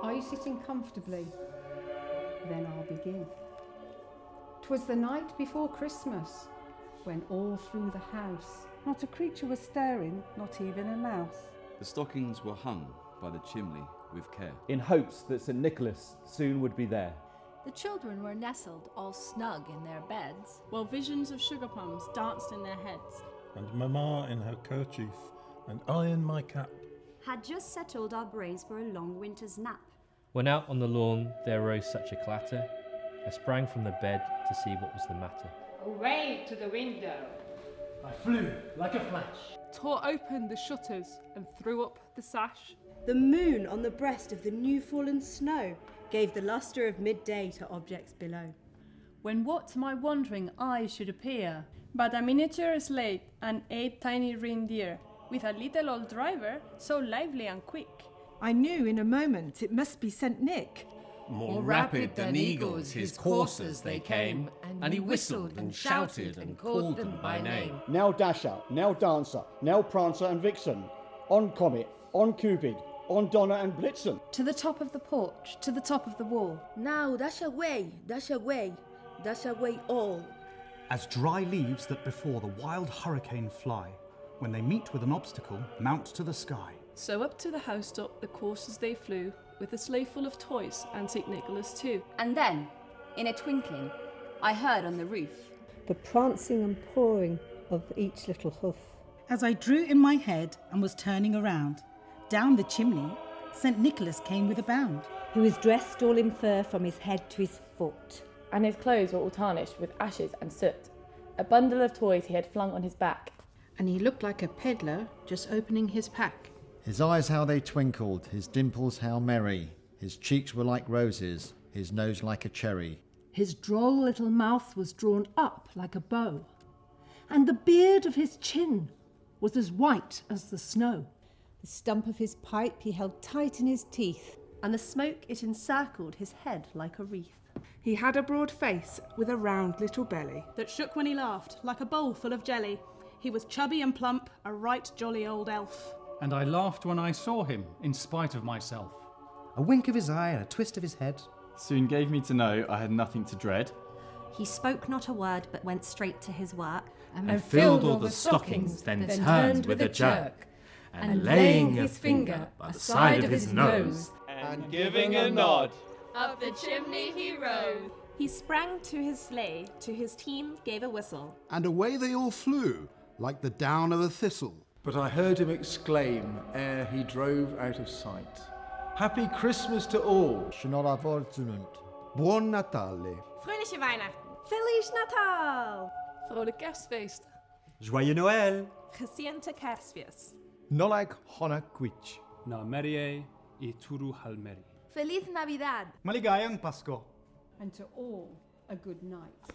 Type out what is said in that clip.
Are you sitting comfortably? Then I'll begin. 'Twas the night before Christmas, when all through the house not a creature was stirring, not even a mouse. The stockings were hung by the chimney with care, in hopes that St. Nicholas soon would be there. The children were nestled all snug in their beds, while visions of sugar plums danced in their heads. And Mamma in her kerchief, and I in my cap, had just settled our brains for a long winter's nap. When out on the lawn there rose such a clatter, I sprang from the bed to see what was the matter. Away to the window. I flew like a flash, tore open the shutters and threw up the sash. The moon on the breast of the new fallen snow gave the lustre of midday to objects below. When what to my wondering eyes should appear but a miniature sleigh and 8 tiny reindeer, with a little old driver so lively and quick. I knew in a moment it must be St. Nick. More rapid than eagles his coursers they came, and he whistled and shouted and called them by name. Now Dasher, now Dancer, now Prancer and Vixen, on Comet, on Cupid, on Donner and Blitzen. To the top of the porch, to the top of the wall. Now dash away, all. As dry leaves that before the wild hurricane fly, when they meet with an obstacle, mount to the sky. So up to the housetop the coursers they flew, with a sleigh full of toys and St. Nicholas too. And then, in a twinkling, I heard on the roof the prancing and pawing of each little hoof. As I drew in my head and was turning around, down the chimney, St. Nicholas came with a bound. He was dressed all in fur from his head to his foot, and his clothes were all tarnished with ashes and soot. A bundle of toys he had flung on his back, and he looked like a peddler just opening his pack. His eyes how they twinkled, his dimples how merry, his cheeks were like roses, his nose like a cherry. His droll little mouth was drawn up like a bow, and the beard of his chin was as white as the snow. The stump of his pipe he held tight in his teeth, and the smoke it encircled his head like a wreath. He had a broad face with a round little belly that shook when he laughed like a bowl full of jelly. He was chubby and plump, a right jolly old elf. And I laughed when I saw him, in spite of myself. A wink of his eye and a twist of his head soon gave me to know I had nothing to dread. He spoke not a word, but went straight to his work, and filled all the stockings, then turned with a jerk, and laying his finger by the side of his nose, and giving a nod, up the chimney he rode. He sprang to his sleigh, to his team gave a whistle, and away they all flew, like the down of a thistle. But I heard him exclaim, ere he drove out of sight, Happy Christmas to all! Schöner Fortunant. Buon Natale. Fröhliche Weihnachten. Feliz Natal. Vrolijk kerstfeest. Joyeux Noël. Gesiente kerstfeest. Nolag Hona Quich. Na Merie I Turu Halmeri. Feliz Navidad. Maligayang Pasko. And to all a good night.